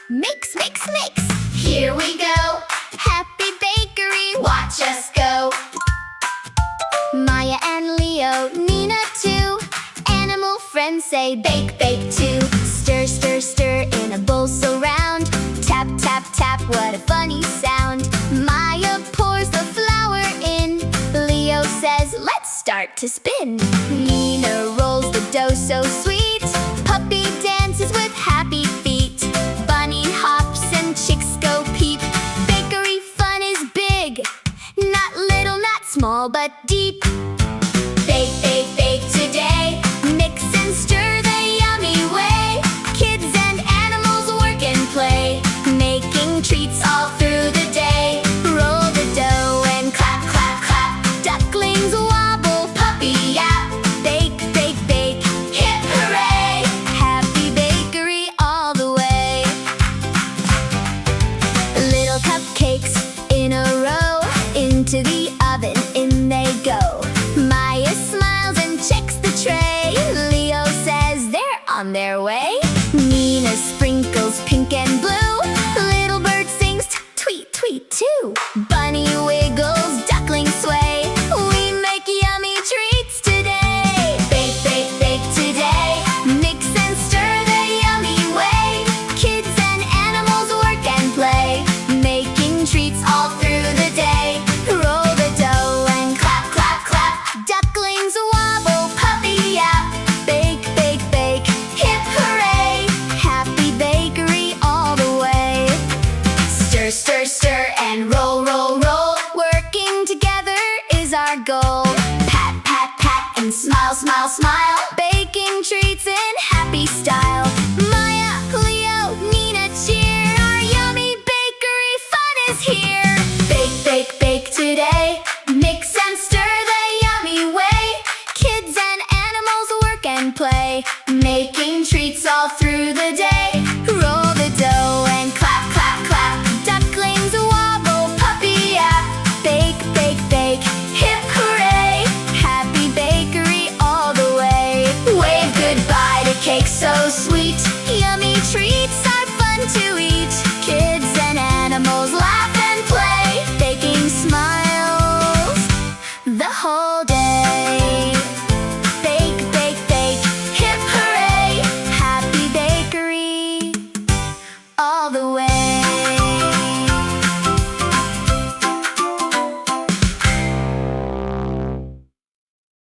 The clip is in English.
Mix, mix, mix. Here we go. Happy bakery, watch us go. Maya and Leo, Nina too. Animal friends say bake, bake too. Stir, stir, stir in a bowl so round. Tap, tap, tap, what a funny sound. Maya pours the flour in. Leo says, let's start to spin. Nina rolls the dough so sweet. Puppy dances with happy feet. Bunny hops and chicks go peep. Bakery fun is big. Not little, not small, but deep. Bake, bake, bake today. Mix and stir the yummy way. Kids and animals work and play, making treats all through the day. Roll the dough and clap, clap, clap. Ducklings wobble, puppy yap. Bake, bake, bake, hip hooray. Happy bakery all the way. Little cupcakes in a row. Into the oven, in they go. Maya smiles and checks the tray. Leo says they're on their way. Nina sprinkles pink and blue. Little bird sings tweet, tweet too.